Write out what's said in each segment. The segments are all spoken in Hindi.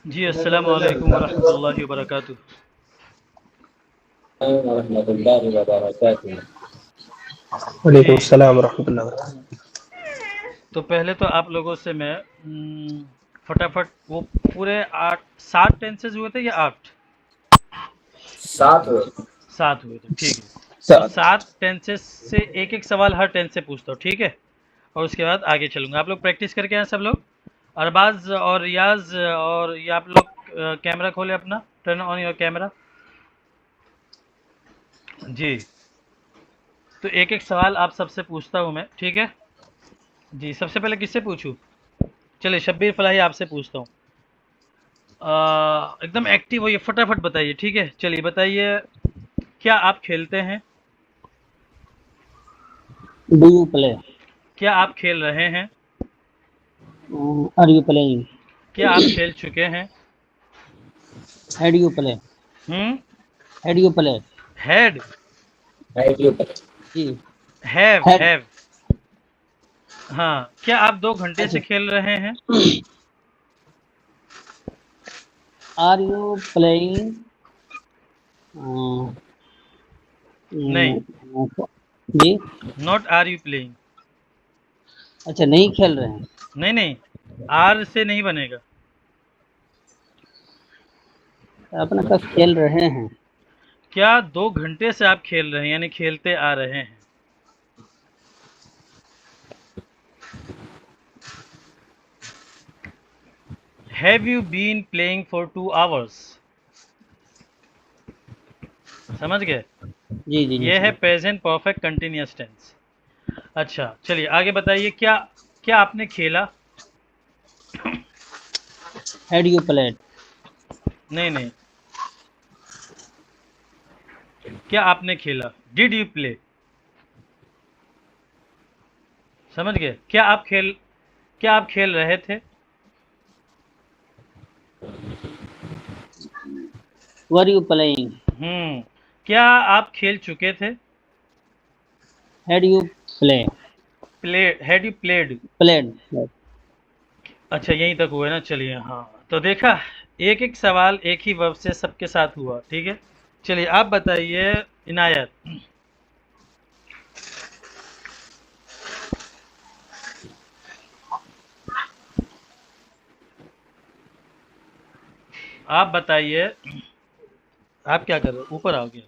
जी, अस्सलामु अलैकुम वरहमतुल्लाहि वबरकातुह। वरहमतुल्लाहि वबरकातुहू। जी, वालेकुम अस्सलाम वरहमतुल्लाहि वबरकातुहू। तो पहले तो आप लोगों से मैं फटाफट वो पूरे 8 7 टेंसेस हुए थे या 8? सात हुए। 7 हुए थे, ठीक है। तो साथ 7 टेंसेस से एक-एक सवाल हर टेंस से पूछता हूँ, ठीक है? और उसके बाद आगे चलूँगा। आप लोग प्रैक्टिस करके आएँ सब लोग? अरबाज़ और रियाज़ और ये आप लोग कैमरा खोलें अपना, टर्न ऑन योर कैमरा। जी, तो एक-एक सवाल आप सबसे पूछता हूँ मैं, ठीक है? जी, सबसे पहले किससे पूछूँ? चलिए शब्बीर फलाही आपसे पूछता हूँ। एकदम एक्टिव होइए, फटाफट बताइए, ठीक है? चलिए बताइए, क्या आप खेलते हैं? Do you play? क्या आप खेल रहे हैं? Are you playing? क्या आप खेल चुके हैं? Had you play? Hmm, Had you play? Had, right you पर। जी had. हैव। हाँ, क्या आप 2 घंटे से अच्छा, खेल रहे हैं? are you playing? uh, नहीं, जी नॉट आर यू प्लेइंग। अच्छा, नहीं खेल रहे हैं। नहीं, नहीं, आर से नहीं बनेगा। अपने पास खेल रहे हैं। क्या 2 घंटे से आप खेल रहे हैं, यानी खेलते आ रहे हैं? Have you been playing for 2 hours? समझ गए? जी जी जी ये है sir. Present perfect continuous tense. अच्छा, चलिए आगे बताइए, क्या क्या आपने खेला? Had you played? नहीं, नहीं, क्या आपने खेला? Did you play? समझ गए? क्या आप खेल रहे थे? Were you playing? हम्म, क्या आप खेल चुके थे? Had you play? Play, had you played? Played. अच्छा, यहीं तक हुआ है ना? चलिए, हाँ, तो देखा, एक एक सवाल एक ही वर्ब से सबके साथ हुआ, ठीक है? चलिए आप बताइए, इनायत, आप बताइए, आप क्या कर रहे हो? ऊपर आओ गया।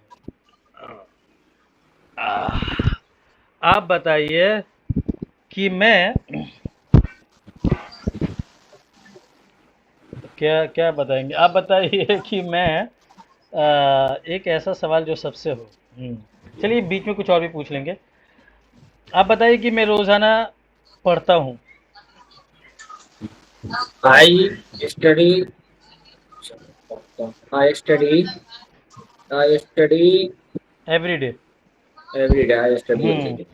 आप बताइए कि मैं क्या क्या बताएंगे? आप बताइए कि मैं एक ऐसा सवाल जो सबसे हो। चलिए बीच में कुछ और भी पूछ लेंगे। आप बताइए कि मैं रोजाना पढ़ता हूँ। I study. I study. I study every day. Every day. I study every hmm, day.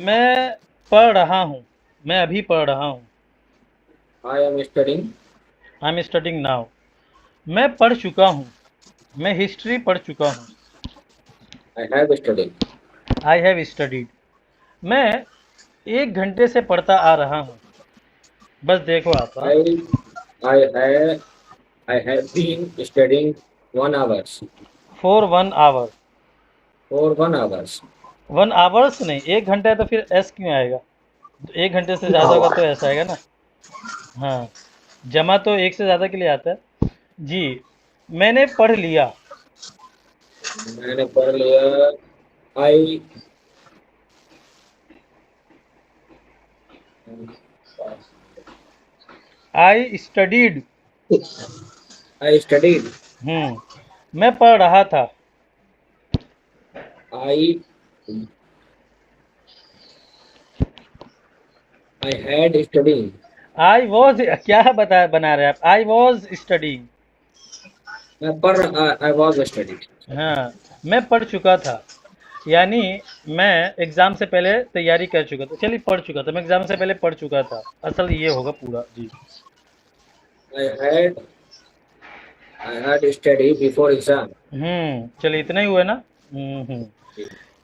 मैं पढ़ रहा हूँ, मैं अभी पढ़ रहा हूँ। I am studying. I am studying now. मैं पढ़ चुका हूँ, मैं हिस्ट्री पढ़ चुका हूँ। I have studied. I have studied. मैं 1 घंटे से पढ़ता आ रहा हूँ। बस देखो आप, हाँ, I I have I have been studying 1 hours। For 1 hour. For 1 hours। 1 hours नहीं, 1 घंटा है तो फिर एस क्यों आएगा? तो 1 घंटे से ज़्यादा होगा तो ऐसा आएगा ना। हाँ, जमा तो एक से ज़्यादा के लिए आता है। जी, मैंने पढ़ लिया। मैंने पढ़ लिया। I I studied. I studied. मैं पढ़ रहा था। I I had studied. I was, क्या बना रहे हैं आप? I was studying. मैं पढ़ आई वॉज स्टडीड। हाँ, मैं पढ़ चुका था, यानी मैं एग्ज़ाम से पहले तैयारी कर चुका था। चलिए पढ़ चुका था, मैं एग्ज़ाम से पहले पढ़ चुका था, असल ये होगा पूरा। जी, I had I had study before exam. चलिए इतना ही हुआ ना।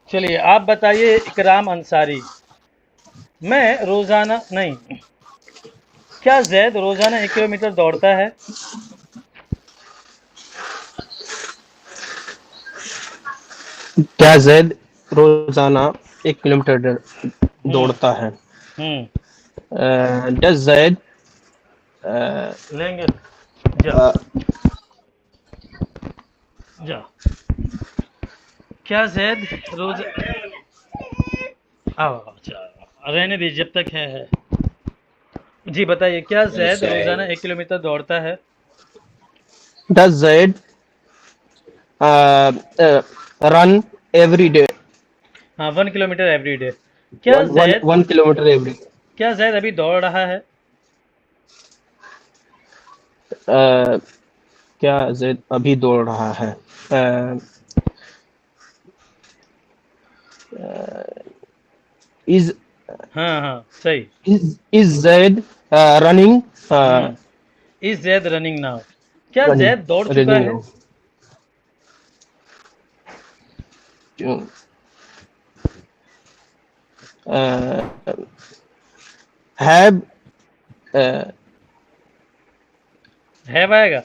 चलिए आप बताइए, इकराम अंसारी, मैं रोज़ाना नहीं, क्या जैद रोजाना 1 किलोमीटर दौड़ता है? क्या जैद रोजाना 1 किलोमीटर हम्म दौड़ता है? हम्म डज जैद लेंगे। जा जा। क्या जैद रोज आओ अच्छा रहने दीजिए जब तक है। जी बताइए, क्या Yes, जैद रोजाना I 1 किलोमीटर दौड़ता है? Does Zaid run every day? हाँ, 1 किलोमीटर एवरी डे। क्या one one Zaid 1 kilometre every? क्या जैद अभी दौड़ रहा है? क्या जैद अभी दौड़ रहा है? इज हाँ हाँ सही। Is Zaid running hmm is Zaid running now? क्या रनिंग जैद दौड़ चुका रनिंग है? हैव हैव आएगा?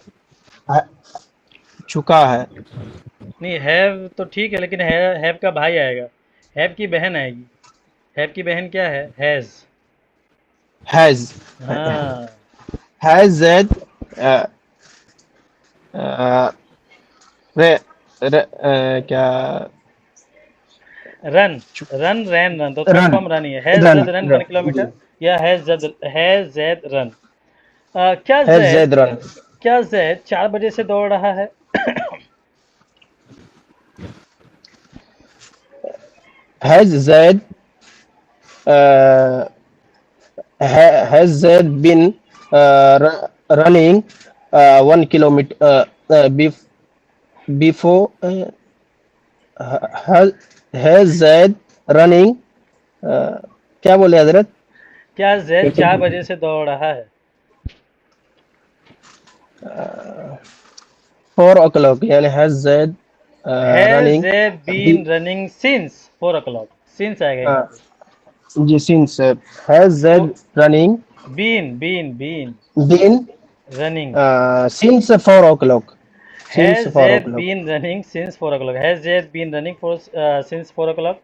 चुका है? नहीं, हैव तो ठीक है, लेकिन हैव का भाई आएगा, हैव की बहन आएगी। हैव की बहन क्या है? हैज। हैज हाँ। हैज जैद रे, क्या रन रन रैन रन तो रन कंफर्म रन ही है। Has run Zaid run one जी किलोमीटर या हैज जैद रन? क्या हैज जैद जैद रन? क्या जैद 4 बजे से दौड़ रहा है? Has Zaid has Zaid been running 1 kilometer before? Has Zaid running? क्या बोले हजरत? क्या जैद 4 बजे से दौड़ रहा है? 4 o'clock यानी has Zaid has running Zaid been running since 4 o'clock? Since आएगा यहाँ पे। जी since has Zaid running been been been been running. since 4 o'clock? Since has 4 Zaid o'clock. Been running since 4 o'clock? Has Zaid been running for since 4 o'clock?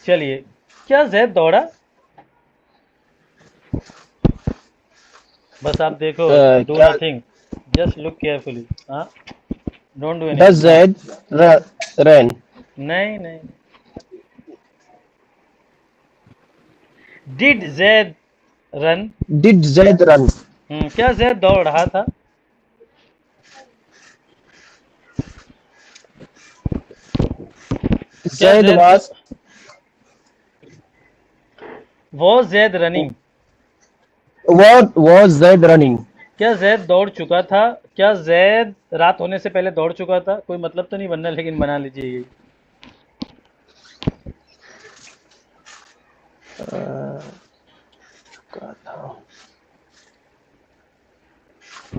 चलिए, क्या जैद दौड़ा? बस आप देखो, डू क्या नथिंग, जस्ट लुक केयरफुली। हाँ, don't do does anything. Zaid run? नहीं नहीं। Did Zaid run? Did Zaid run? क्या जैद दौड़ रहा था? क्या Zaid जैद was वो Zaid running? what was Zaid running? क्या जैद दौड़ चुका था? क्या जैद रात होने से पहले दौड़ चुका था? कोई मतलब तो नहीं बनना, लेकिन बना लीजिए ये।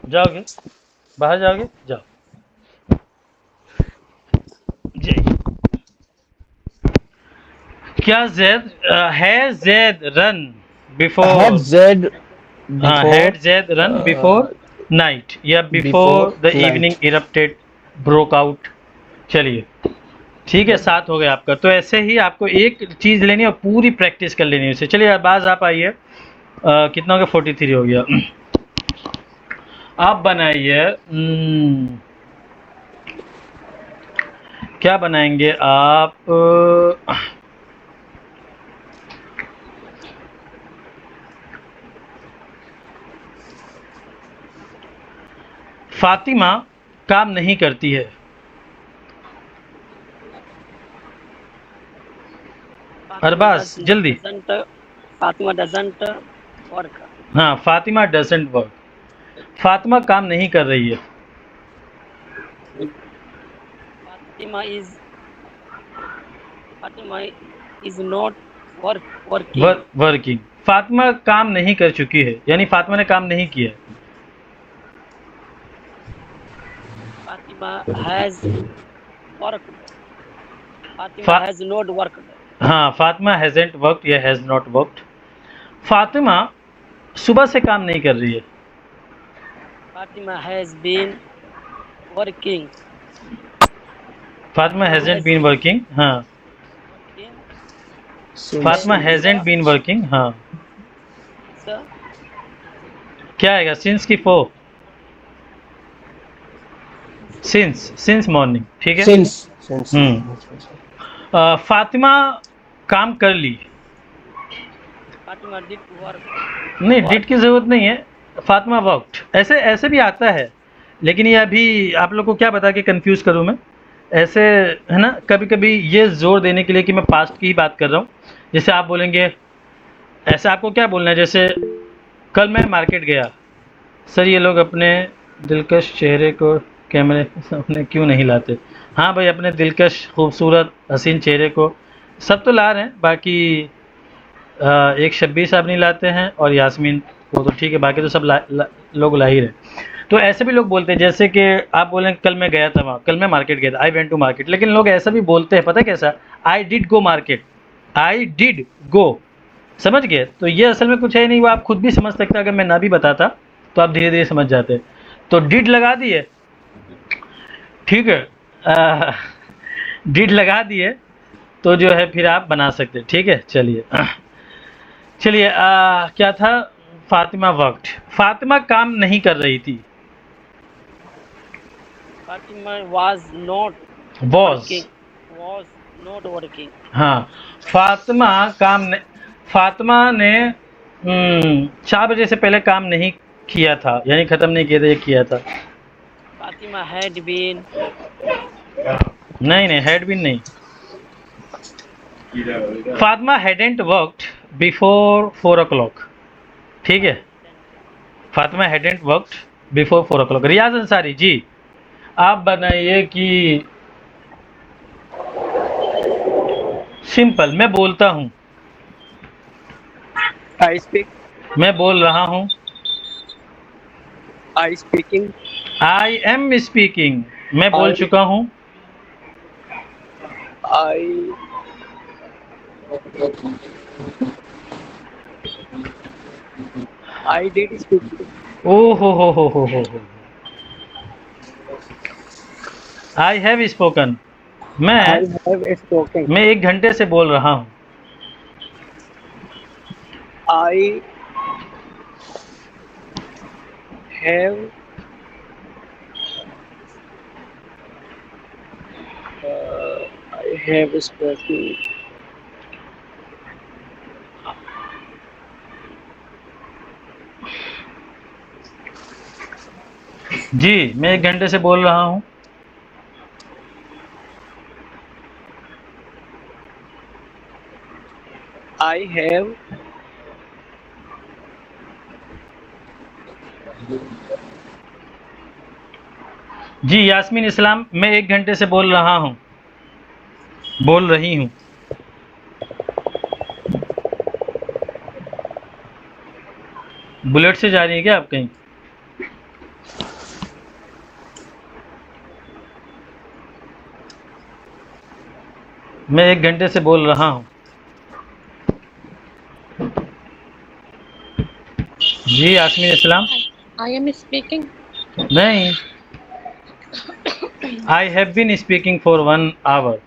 जाओगे, बाहर जाओगे, जाओ। जाइए। क्या जैद है Zaid run Had before? Zaid had before Zaid run before night या before before the night? Evening erupted broke out? चलिए, ठीक है, 7 हो गया आपका। तो ऐसे ही आपको एक चीज़ लेनी है और पूरी प्रैक्टिस कर लेनी है उसे। चलिए बाज आप आइए। कितना हो गया? 43 हो गया। आप बनाइए। क्या बनाएंगे आप? फातिमा काम नहीं करती है। अरबाज जल्दी। Fatima doesn't work. हाँ, फातिमा डजंट वर्क। फातिमा काम नहीं कर रही है। Fatima is not working. Working. Fatima काम नहीं कर चुकी है, यानी फातिमा ने काम नहीं किया। Fatima has worked. Fatima फा- has not worked. हाँ, फातिमा हैजंट वर्कड या हैज नॉट वर्कड। फातिमा सुबह से काम नहीं कर रही है। Fatima has been working. Fatima hasn't been working, हाँ। Working. Since. Fatima hasn't been working, हाँ। Sir, क्या आएगा? सिंस की फो, सिंस मॉर्निंग, ठीक है। Since. फातिमा काम कर ली। Fatima did work. नहीं, डिड की ज़रूरत नहीं है, फातिमा वर्कड ऐसे भी आता है, लेकिन ये अभी आप लोग को क्या बता के कंफ्यूज करूँ मैं, ऐसे है ना। कभी कभी ये जोर देने के लिए कि मैं पास्ट की ही बात कर रहा हूँ। जैसे आप बोलेंगे, ऐसे आपको क्या बोलना है, जैसे कल मैं मार्केट गया। सर ये लोग अपने दिलकश चेहरे को कैमरे के सामने क्यों नहीं लाते? हाँ भाई, अपने दिलकश खूबसूरत हसीन चेहरे को सब तो ला रहे हैं, बाकी एक शब्बीर साहब नहीं लाते हैं और यास्मीन वो तो ठीक है, बाकी तो सब लोग ला ही रहे। तो ऐसे भी लोग बोलते हैं, जैसे कि आप बोलें कल मैं गया था वहाँ, कल मैं मार्केट गया था, आई वेंट टू मार्केट। लेकिन लोग ऐसा भी बोलते हैं, पता है कैसा? I did go market, I did go, समझ गए? तो ये असल में कुछ है नहीं, वो आप खुद भी समझ सकते। अगर मैं ना भी बताता तो आप धीरे धीरे समझ जाते। तो डिड लगा दिए, ठीक है, डिड लगा दिए तो जो है फिर आप बना सकते, ठीक है। चलिए क्या था? फातिमा वर्कड, फातिमा काम नहीं कर रही थी। Fatima was not was, working. Was not working. हाँ। फातिमा ने 4 बजे से पहले काम नहीं किया था, यानी ख़त्म नहीं किया था, ये किया था। Fatima had been. नहीं, हैड बीन नहीं। Fatima hadn't worked before 4 o'clock, ठीक है। Fatima hadn't worked before 4 o'clock। रियाज अंसारी जी, आप बनाइए कि सिंपल, मैं बोलता हूँ, I speak. मैं बोल रहा हूँ, I speaking. I am speaking, मैं बोल चुका हूँ, I did speak. ओ हो, आई हैव स्पोकन, I मैं have spoken. 1 घंटे से बोल रहा हूँ। I have I have spoken. जी, मैं 1 घंटे से बोल रहा हूँ। I have जी, यास्मीन इस्लाम, मैं 1 घंटे से बोल रहा हूँ, बोल रही हूँ। बुलेट से जा रही है क्या आप कहीं? मैं 1 घंटे से बोल रहा हूँ। जी यास्मीन इस्लाम, I am speaking. नहीं, I have been speaking for 1 hour।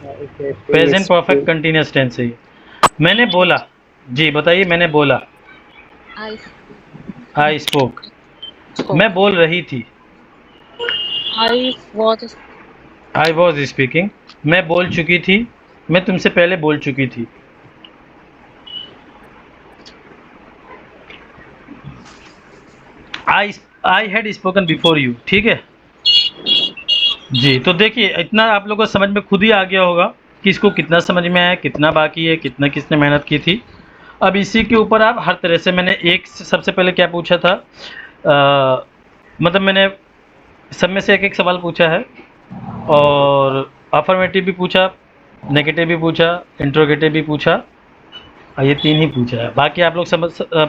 Present perfect continuous tense है ये। मैंने बोला, जी बताइए, मैंने बोला, I आई स्पोक। spoke. मैं बोल रही थी, I was वॉज स्पीकिंग। मैं बोल चुकी थी, मैं तुमसे पहले बोल चुकी थी। I had spoken before you, ठीक है जी। तो देखिए, इतना आप लोगों को समझ में खुद ही आ गया होगा कि इसको कितना समझ में आया, कितना बाकी है, कितना किसने मेहनत की थी। अब इसी के ऊपर आप हर तरह से, मैंने सबसे पहले क्या पूछा था, मतलब मैंने सब में से एक सवाल पूछा है, और अफर्मेटिव भी पूछा, नेगेटिव भी पूछा, इंट्रोगेटिव भी पूछा, और ये 3 ही पूछा है। बाकी आप लोग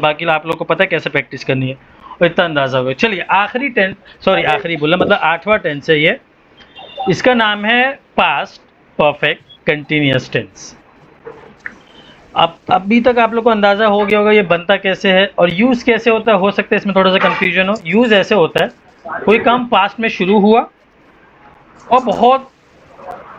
बाकी आप लोग को पता है कैसे प्रैक्टिस करनी है, और इतना अंदाज़ा होगा। चलिए, आखिरी बोला, मतलब 8वां टेंस है ये। इसका नाम है पास्ट परफेक्ट कंटिन्यूअस टेंस। अब अभी तक आप लोग को अंदाज़ा हो गया होगा ये बनता कैसे है और यूज़ कैसे होता है। हो सकता है इसमें थोड़ा सा कंफ्यूजन हो। यूज़ ऐसे होता है, कोई काम पास्ट में शुरू हुआ और बहुत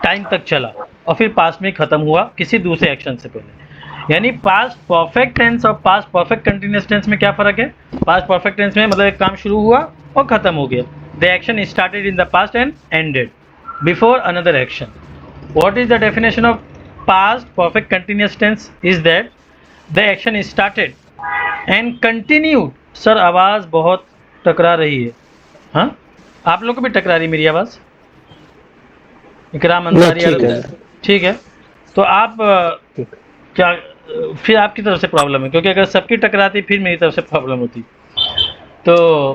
टाइम तक चला और फिर पास्ट में ख़त्म हुआ किसी दूसरे एक्शन से पहले। यानी पास्ट परफेक्ट टेंस और पास्ट परफेक्ट कंटिन्यूअस टेंस में क्या फ़र्क है? पास्ट परफेक्ट टेंस में मतलब एक काम शुरू हुआ और ख़त्म हो गया। The action started in the past and ended before another action. What is the definition of past perfect continuous tense is that the action started and continued। Sir आवाज़ बहुत टकरा रही है। हाँ, आप लोग को भी टकरा रही मेरी आवाज़? इकराम अंसारी ठीक है। ठीक है, तो आप क्या फिर आपकी तरफ से प्रॉब्लम है, क्योंकि अगर सबकी टकराती फिर मेरी तरफ से प्रॉब्लम होती। तो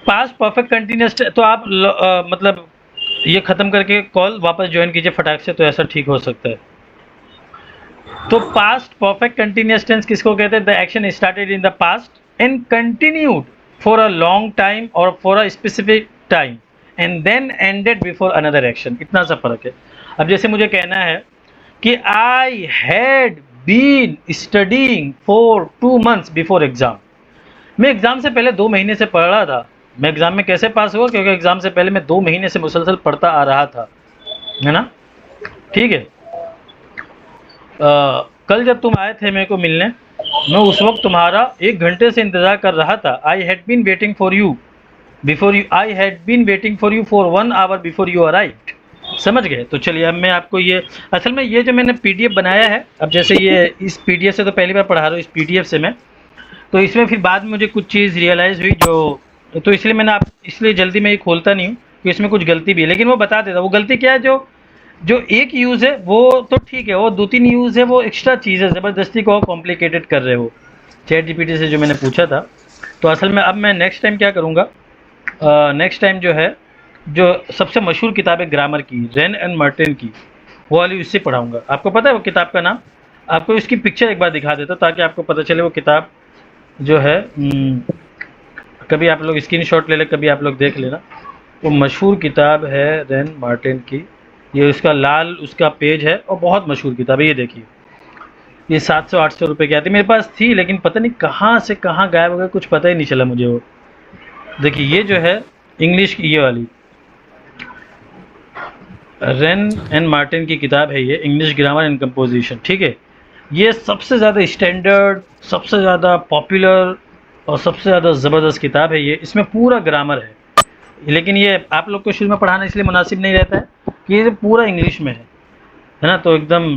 पास्ट परफेक्ट कंटिन्यूअस, तो आप मतलब ये ख़त्म करके कॉल वापस ज्वाइन कीजिए फटाक से, तो ऐसा ठीक हो सकता है। तो पास्ट परफेक्ट कंटिन्यूअस टेंस किसको कहते हैं? The action started in the past and continued for a long time और for a specific time and then ended before another action. इतना सा फर्क है। अब जैसे मुझे कहना है कि I had been studying for 2 months before exam. मैं एग्ज़ाम से पहले 2 महीने से पढ़ रहा था। मैं एग्ज़ाम में कैसे पास हुआ? क्योंकि एग्ज़ाम से पहले मैं 2 महीने से मुसलसल पढ़ता आ रहा था, है ना? ठीक है। कल जब तुम आए थे मेरे को मिलने, मैं उस वक्त तुम्हारा 1 घंटे से इंतज़ार कर रहा था। I had been waiting for you before you, I had been waiting for you for 1 hour before you arrived. समझ गए? तो चलिए अब मैं आपको ये, असल में ये जो मैंने PDF बनाया है, अब जैसे ये इस PDF से तो पहली बार पढ़ा रहा हूँ, इस PDF से मैं, तो इसमें फिर बाद में मुझे कुछ चीज़ रियलाइज़ हुई जो, तो इसलिए मैंने आप, इसलिए जल्दी मैं ये खोलता नहीं हूँ कि इसमें कुछ गलती भी है, लेकिन वो बता देता। वो गलती क्या है? जो एक यूज़ है वो तो ठीक है, वो 2-3 यूज़ है वो एक्स्ट्रा चीज़ है, ज़बरदस्ती को कॉम्प्लिकेटेड कर रहे हो चैट GPT से जो मैंने पूछा था। तो असल में अब मैं नेक्स्ट टाइम क्या करूँगा, नेक्स्ट टाइम जो है, जो सबसे मशहूर किताब है ग्रामर की, रेन एंड मार्टिन की, वो वाली उससे पढ़ाऊँगा। आपको पता है वो किताब का नाम? आपको इसकी पिक्चर एक बार दिखा देता ताकि आपको पता चले वो किताब जो है। कभी आप लोग स्क्रीनशॉट ले लें, कभी आप लोग देख लेना। वो मशहूर किताब है रेन मार्टिन की। ये उसका लाल उसका पेज है और बहुत मशहूर किताब है। ये देखिए, ये 700-800 रुपये की आती। मेरे पास थी लेकिन पता नहीं कहाँ से कहाँ गायब हो गया, कुछ पता ही नहीं चला मुझे वो। देखिए ये जो है इंग्लिश की, ये वाली रेन एंड मार्टिन की किताब है, ये इंग्लिश ग्रामर एंड कंपोजिशन। ठीक है, ये सबसे ज़्यादा स्टैंडर्ड, सबसे ज़्यादा पॉपुलर और सबसे ज़्यादा ज़बरदस्त किताब है ये। इसमें पूरा ग्रामर है, लेकिन ये आप लोग को शुरू में पढ़ाना इसलिए मुनासिब नहीं रहता है कि ये पूरा इंग्लिश में है ना। तो एकदम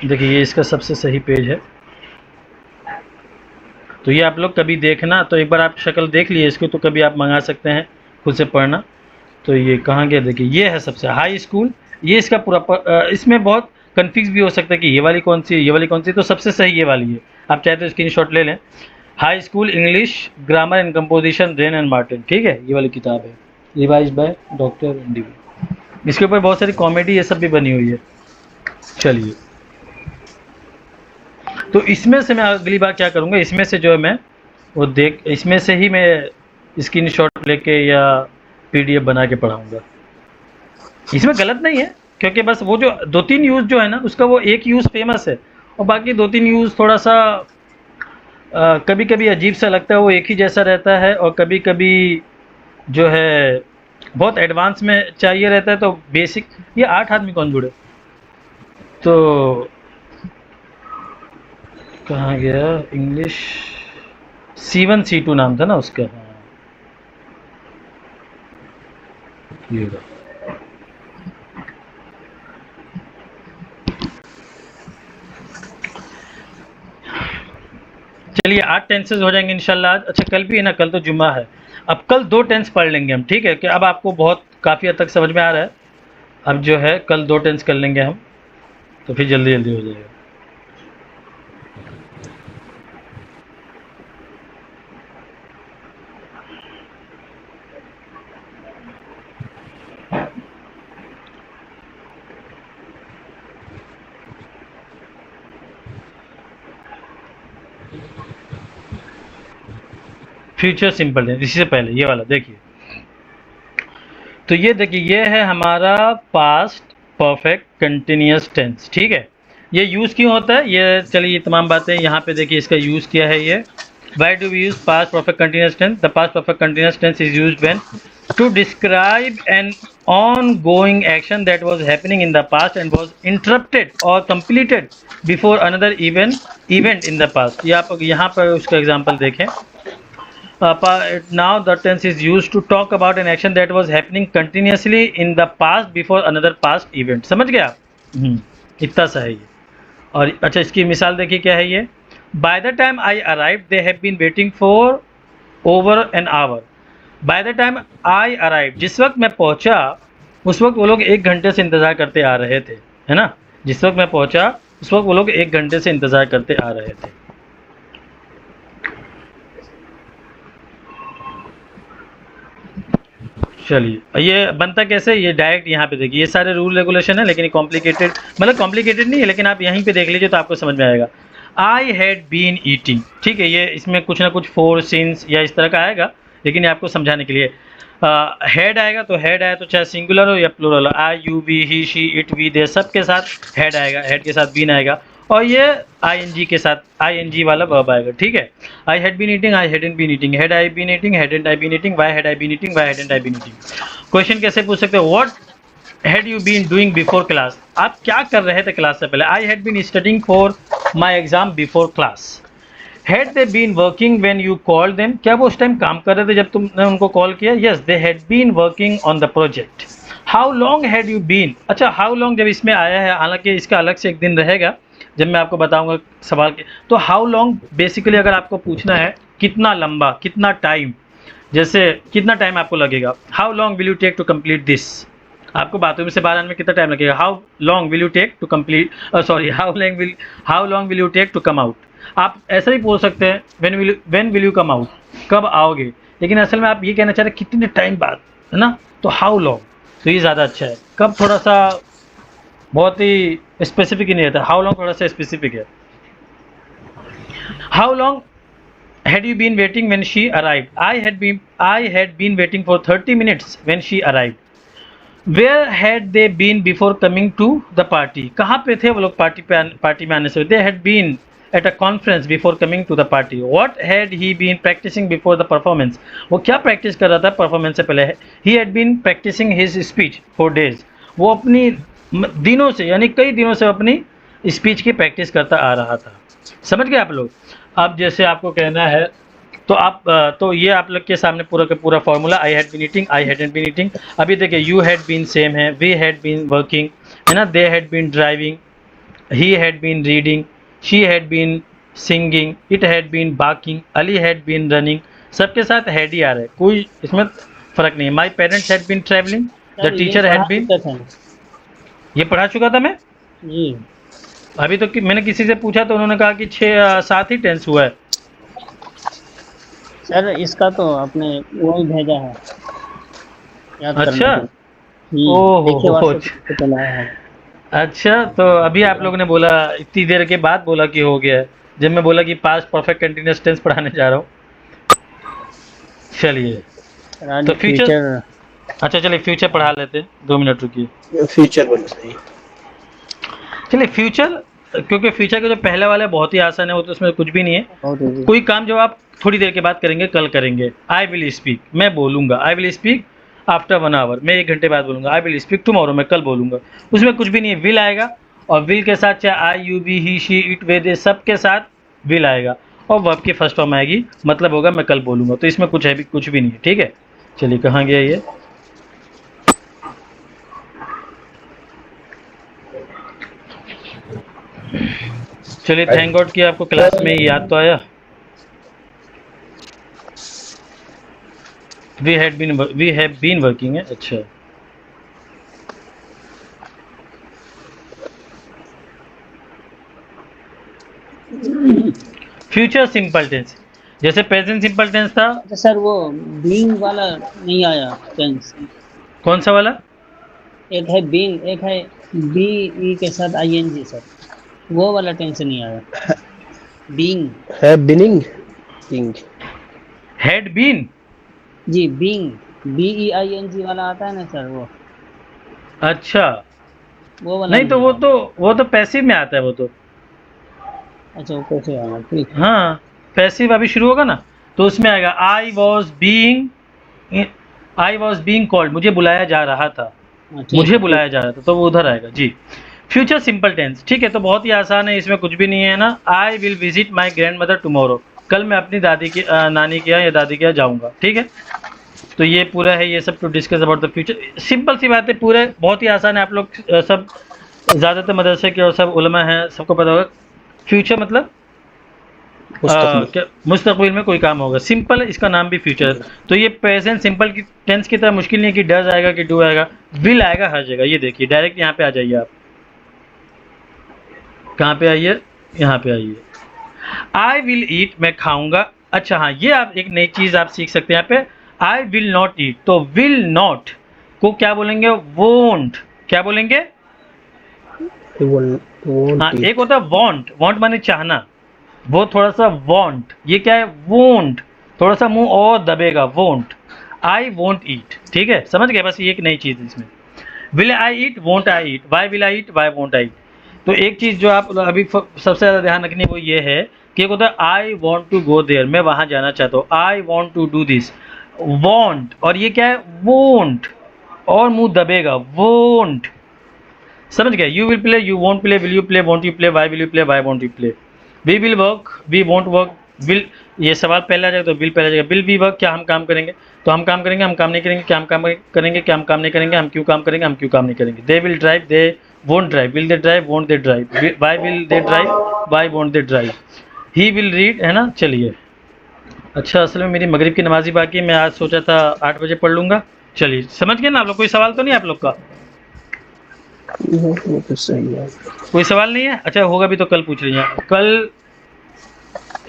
देखिए ये इसका सबसे सही पेज है। तो ये आप लोग कभी देखना, तो एक बार आप शक्ल देख लिए इसको, तो कभी आप मंगा सकते हैं खुद से पढ़ना। तो ये कहाँ गया? देखिए ये है सबसे हाई स्कूल। ये इसका पूरा इसमें बहुत कन्फ्यूज़ भी हो सकता है कि ये वाली कौन सी है, ये वाली कौन सी। तो सबसे सही ये वाली है, आप चाहे तो स्क्रीनशॉट ले लें। High school English grammar and composition rain and Martin. ठीक है, ये वाली किताब है, रिवाइज बाय डॉक्टर एनडीवी। इसके ऊपर बहुत सारी कॉमेडी ये सब भी बनी हुई है। चलिए, तो इसमें से मैं अगली बार क्या करूँगा, इसमें से जो है मैं वो इसमें से ही मैं स्क्रीनशॉट लेके या PDF बना के पढ़ाऊँगा। इसमें गलत नहीं है, क्योंकि बस वो जो 2-3 यूज़ जो है ना, उसका वो एक यूज़ फेमस है और बाकी 2-3 यूज़ थोड़ा सा कभी कभी अजीब सा लगता है, वो एक ही जैसा रहता है। और कभी कभी जो है बहुत एडवांस में चाहिए रहता है। तो बेसिक, ये 8 आदमी कौन जुड़े? तो कहाँ गया? इंग्लिश C1 C2 नाम था ना उसका। हाँ, ये रहा। चलिए 8 टेंसेज हो जाएंगे इंशाल्लाह आज। अच्छा कल भी है ना, कल तो जुम्मा है। अब कल 2 टेंस पढ़ लेंगे हम। ठीक है, कि अब आपको बहुत काफ़ी हद तक समझ में आ रहा है। अब जो है कल 2 टेंस कर लेंगे हम, तो फिर जल्दी जल्दी हो जाएगा। फ्यूचर सिंपल टेंस, इसी से पहले ये वाला देखिए। तो ये देखिए, ये है हमारा पास्ट परफेक्ट कंटिन्यूअस टेंस। ठीक है, ये यूज़ क्यों होता है, ये चलिए ये तमाम बातें यहाँ पे देखिए, इसका यूज़ क्या है ये। Why do we use past perfect continuous tense? The past perfect continuous tense is used when to describe an ongoing action that was happening in the past and was interrupted or completed before another event in the past. ये आप यहाँ पर उसका एग्जांपल देखें। Now the tense is used to talk about an action that was happening continuously in the past before another past event. समझ गए आप? इतना सा है ये। और अच्छा, इसकी मिसाल देखिए क्या है ये। By the time I arrived, they have been waiting for over an hour. By the time I arrived, जिस वक्त मैं पहुंचा उस वक्त वो लोग 1 घंटे से इंतज़ार करते आ रहे थे, है ना। जिस वक्त मैं पहुंचा उस वक्त वो लोग 1 घंटे से इंतज़ार करते आ रहे थे। चलिए, ये बनता कैसे, ये डायरेक्ट यहाँ पे देखिए, ये सारे रूल रेगुलेशन है, लेकिन ये कॉम्प्लिकेटेड, मतलब कॉम्प्लिकेटेड नहीं है, लेकिन आप यहीं पे देख लीजिए तो आपको समझ में आएगा। आई हैड बीन ईटिंग, ठीक है, ये इसमें कुछ ना कुछ फोर सिंस या इस तरह का आएगा, लेकिन ये आपको समझाने के लिए। हेड आएगा तो हेड आया तो चाहे सिंगुलर हो या प्लूरल हो, I you we he she it we they, सब के साथ हेड आएगा, हेड के साथ बीन आएगा, और ये आईएनजी के साथ आईएनजी वाला वर्ब आएगा, ठीक है। I had been eating, I hadn't been eating, had I been eating, hadn't I been eating, why had I been eating, why hadn't I been eating. Question कैसे पूछ सकते हो, what had you been doing before class, आप क्या कर रहे थे क्लास से पहले। I had been studying for my exam before class. Had they been working when you called them, क्या वो उस टाइम काम कर रहे थे जब तुमने उनको कॉल किया। Yes, they had been working on the project. How long had you been, अच्छा हाउ लॉन्ग जब इसमें आया है, हालांकि इसका अलग से एक दिन रहेगा जब मैं आपको बताऊंगा सवाल के, तो हाउ लॉन्ग बेसिकली अगर आपको पूछना है कितना लंबा, कितना टाइम, जैसे कितना टाइम आपको लगेगा, how long will you take to complete this, आपको बाथरूम से बाहर आने में कितना टाइम लगेगा, how long will you take to complete, sorry how long will you take to come out. आप ऐसा ही बोल सकते हैं when will you come out, कब आओगे, लेकिन असल में आप ये कहना चाह रहे हैं कितने टाइम बाद, है ना, तो हाउ लॉन्ग, तो ये ज़्यादा अच्छा है। कब थोड़ा सा बहुत ही स्पेसिफिक ही नहीं रहता, हाउ लॉन्ग थोड़ा सा स्पेसिफिक है। How long had you been waiting when she arrived, I had been waiting for 30 minutes when she arrived. Where had they been before coming to the party, कहाँ पे थे वो लोग पार्टी में आने से। They had been at a conference before coming to the party. What had he been practicing before the performance, वो क्या प्रैक्टिस कर रहा था परफॉर्मेंस से पहले। He had been practicing his speech for days, वो अपनी दिनों से यानी कई दिनों से अपनी स्पीच की प्रैक्टिस करता आ रहा था। समझ गए आप लोग। अब जैसे आपको कहना है तो आप तो ये आप लोग के सामने पूरा का पूरा formula, I had been eating, I hadn't been eating. अभी देखिए यू हैड बीन सेम है, वी हैड बीन वर्किंग, है ना, they had been driving, he had been reading, she had been singing, it had been baking, Ali had been running, सबके साथ हैड ही आ रहा है, कोई इसमें फ़र्क नहीं है। My parents had been travelling, the teacher had been, ये पढ़ा चुका था मैं जी। अभी तो मैंने किसी से पूछा तो उन्होंने कहा कि 6-7 ही टेंस हुआ है। सर इसका तो आपने वही भेजा है, याद करने अच्छा, के लिए। ओहो, देखिए चला है। अच्छा, तो अभी आप लोगों ने बोला इतनी देर के बाद बोला कि हो गया है, जब मैं बोला कि पास्ट परफेक्ट कंटीन्यूअस टेंस पढ़ाने जा रहा हूँ। चलिए तो फ्यूचर, अच्छा चलिए फ्यूचर पढ़ा लेते हैं, 2 मिनट रुकिए। फ्यूचर बोलो सही। चलिए फ्यूचर, क्योंकि फ्यूचर का जो पहले वाला है बहुत ही आसान है, वो तो उसमें कुछ भी नहीं है। कोई काम जो आप थोड़ी देर के बाद करेंगे, कल करेंगे। आई विल स्पीक, मैं बोलूँगा, I will speak after 1 hour, मैं 1 घंटे बाद बोलूँगा। आई विल स्पीक टुमारो, मैं कल बोलूँगा। उसमें कुछ भी नहीं है, विल आएगा, और विल के साथ चाहे I you we he she it we they, सब के साथ विल आएगा, और वर्ब की फर्स्ट फॉर्म आएगी, मतलब होगा मैं कल बोलूँगा। तो इसमें कुछ भी नहीं है, ठीक है। चलिए कहाँ गया ये, चलिए थैंक गॉड कि आपको क्लास में याद तो आया। वी हैव बीन वर्किंग है, अच्छा। फ्यूचर सिंपल टेंस, जैसे प्रेजेंट सिंपल टेंस था। अच्छा सर वो बीइंग वाला नहीं आया टेंस, कौन सा वाला, एक है बीइंग, एक है बी ई के साथ आईएनजी सर, वो वाला टेंस नहीं आया। बीइंग है बिनिंग, बिंग, हैड बीन, जी being, B E I N G वाला आता है ना सर वो। अच्छा वो वाला नहीं तो वो तो पैसिव में आता है वो तो। अच्छा वो कैसे आएगा, ठीक। हाँ पैसिव अभी शुरू होगा ना तो उसमें आएगा आई वॉज बीइंग कॉल्ड, मुझे बुलाया जा रहा था, हाँ, ठीक मुझे है, बुलाया जा रहा था, तो वो उधर आएगा जी। फ्यूचर सिंपल टेंस, ठीक है, तो बहुत ही आसान है, इसमें कुछ भी नहीं है ना। I will visit my grand mother tomorrow, कल मैं अपनी दादी की नानी के यहाँ या दादी के यहाँ जाऊँगा, ठीक है। तो ये पूरा है, ये सब to discuss about the future, simple सी बात है, पूरे बहुत ही आसान है। आप लोग सब ज़्यादातर मदरसे के और सब उलमा हैं, सबको पता होगा फ्यूचर मतलब मुस्तकबिल में कोई काम होगा, सिंपल है, इसका नाम भी फ्यूचर है। तो ये प्रेजेंट सिंपल की टेंस की तरह मुश्किल नहीं है कि डज आएगा कि डू आएगा, विल आएगा हर जगह। ये देखिए डायरेक्ट यहाँ पे आ जाइए, आप कहाँ पे आइए, यहाँ पे आइए। आई विल ईट, मैं खाऊंगा। अच्छा हाँ, ये आप एक नई चीज़ आप सीख सकते हैं यहाँ पे, आई विल नॉट ईट, तो विल नॉट को क्या बोलेंगे, वोंट, क्या बोलेंगे। हाँ एक होता है वॉन्ट, वॉन्ट माने चाहना, वो थोड़ा सा वॉन्ट, ये क्या है वोंट, थोड़ा सा मुंह और दबेगा, वोंट। आई वोंट ईट, ठीक है, समझ गए, बस ये एक नई चीज़ इसमें। Will I eat, won't I eat, why will I eat, why won't I eat. तो एक चीज़ जो आप अभी सबसे ज़्यादा ध्यान रखनी है वो ये है कि एक होता है I want to go there, मैं वहाँ जाना चाहता हूँ, I want to do this, want, और ये क्या है वोंट, और मुंह दबेगा, वोंट, समझ गए। You will play, you won't play, will you play, won't you play, why will you play, why won't you play. We will work, we won't work, will, ये सवाल पहले आ जाएगा तो विल पहले आ जाएगा। विल वी वर्क, क्या हम काम करेंगे, तो हम काम करेंगे, हम काम नहीं करेंगे, क्या हम काम करेंगे, क्या हम काम नहीं करेंगे, हम क्यों काम करेंगे, हम क्यों काम नहीं करेंगे। They will drive, they won't drive, will they drive, won't they drive, why will they drive, why won't they drive. He will read, है ना। चलिए, अच्छा असल में मेरी मगरिब की नमाज़ी बाकी है, मैं आज सोचा था 8 बजे पढ़ लूँगा। चलिए समझ गए ना आप लोग, कोई सवाल तो नहीं आप लोग का, तो सही है। कोई सवाल नहीं है। अच्छा होगा भी तो कल पूछ लीजिए, कल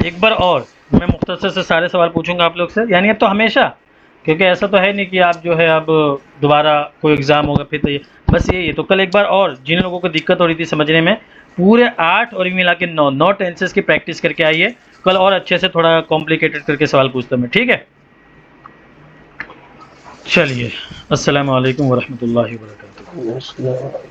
एक बार और मैं मुख्तसर से सारे सवाल पूछूंगा आप लोग से, यानी अब तो हमेशा, क्योंकि ऐसा तो है नहीं कि आप जो है अब दोबारा कोई एग्ज़ाम होगा फिर, तो ये बस यही है। तो कल एक बार और जिन लोगों को दिक्कत हो रही थी समझने में, पूरे 8 और मिला के 9 टेंसेस की प्रैक्टिस करके आइए, कल और अच्छे से थोड़ा कॉम्प्लिकेटेड करके सवाल पूछता मैं, ठीक है। चलिए, अस्सलाम वालेकुम वरहमतुल्लाहि वबरकातुहू।